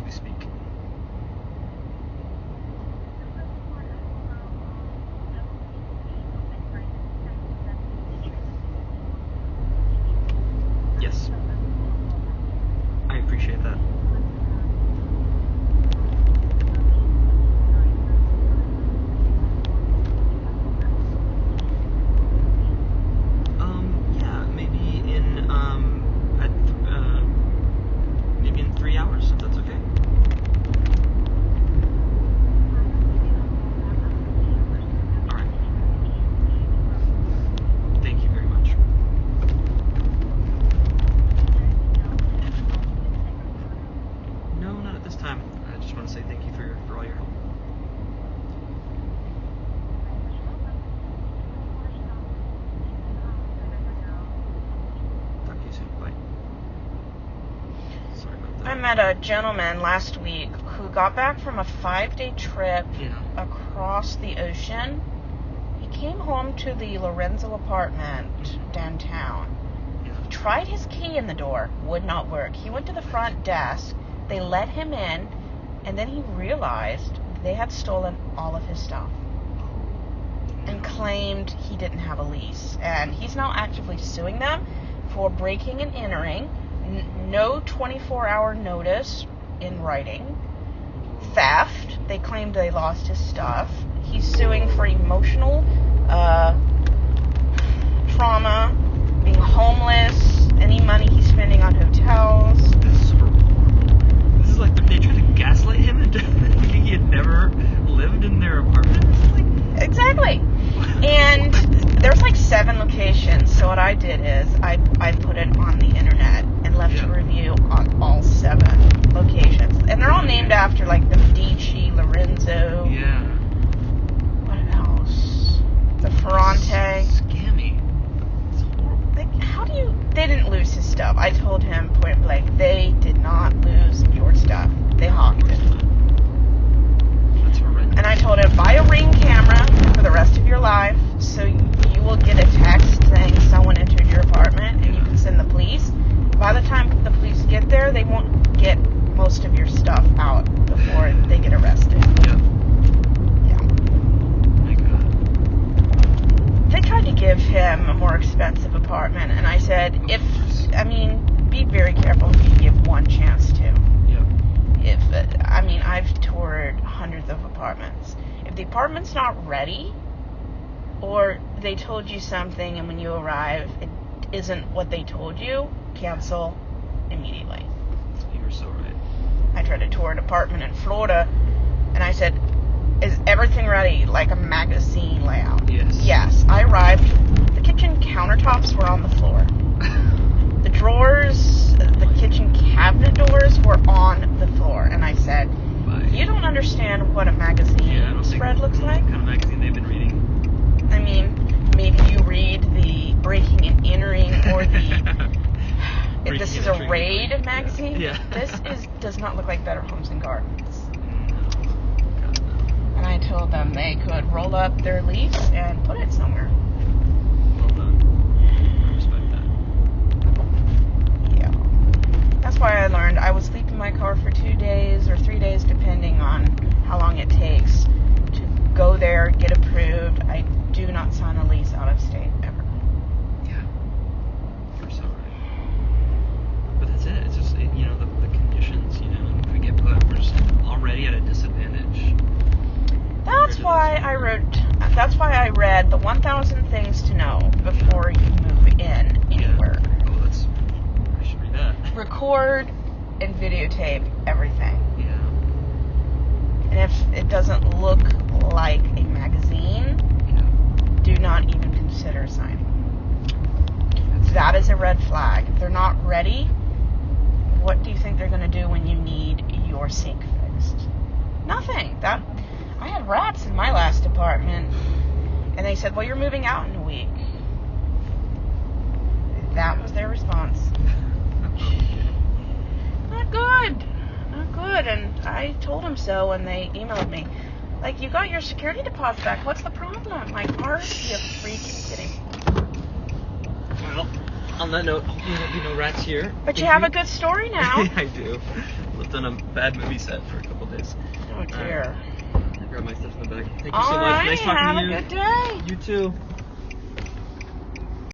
we speak. Yes. I appreciate that. Yeah, maybe in 3 hours, if that's okay. All right. Thank you very much. No, not at this time. I just want to say thank you for all your help. Talk to you soon. Bye. Sorry about that. I met a gentleman last week who got back from a 5-day trip across the ocean. He came home to the Lorenzo apartment downtown. Yeah. He tried his key in the door, would not work. He went to the front desk. They let him in, and then he realized they had stolen all of his stuff and claimed he didn't have a lease. And he's now actively suing them for breaking and entering, no 24-hour notice in writing, theft. They claimed they lost his stuff. He's suing for emotional trauma, being homeless, any money he's spending on hotels. This is horrible. This is like they tried to gaslight him into thinking he had never lived in their apartment. Exactly. And there's like 7 locations. So what I did is I put it on the internet and left a review on all 7 locations. And they're all named after like the Medici, Lorenzo. Yeah. What else? The Ferrante. Scammy. It's horrible. They didn't lose his stuff. I told him point blank, they did not lose your stuff. They hawked it. That's horrendous. And I told him, buy a Ring camera for the rest of your life, so you will get a text saying someone entered your apartment, and you can send the police. By the time the police get there, they won't get most of your stuff out before they get arrested. Yeah. Yeah. My God. They tried to give him a more expensive apartment, and I said, be very careful if you give one chance to. I've toured hundreds of apartments. If the apartment's not ready, or they told you something and when you arrive it isn't what they told you, cancel immediately. You were so right. I tried to tour an apartment in Florida, and I said, is everything ready, like a magazine layout? Yes. I arrived, the kitchen countertops were on the floor. The drawers, the kitchen cabinet doors were on the floor. And I said, you don't understand what a magazine spread looks like? What kind of magazine they've been reading? Maybe you read the Breaking and Entering or the... if this is a raid magazine, this does not look like Better Homes and Gardens. And I told them they could roll up their lease and put it somewhere. Well done. I respect that. Yeah. That's why I learned I would sleep in my car for 2 days or 3 days, depending on how long it takes to go there, get approved. I do not sign a lease out of state ever. Yeah. You're so right. But that's it. It's just, the conditions, and if we get put, we're just already at a disadvantage. That's why I read the 1,000 Things to Know Before You Move In Anywhere. Oh, I should read that. Record and videotape everything. Yeah. And if it doesn't look like a magazine, do not even consider signing. That is a red flag. If they're not ready, what do you think they're going to do when you need your sink fixed? Nothing. I had rats in my last apartment, and they said, well, you're moving out in a week. That was their response. Not good. And I told them so when they emailed me. Like, you got your security deposit back. What's the problem? Like, are you freaking kidding me? Well, On that note, hopefully there'll be no rats here. But you have a good story now. I do. Lived on a bad movie set for a couple days. Oh dear. I grabbed my stuff in the bag. Thank you so much. Nice talking to you. Have a good day. You too.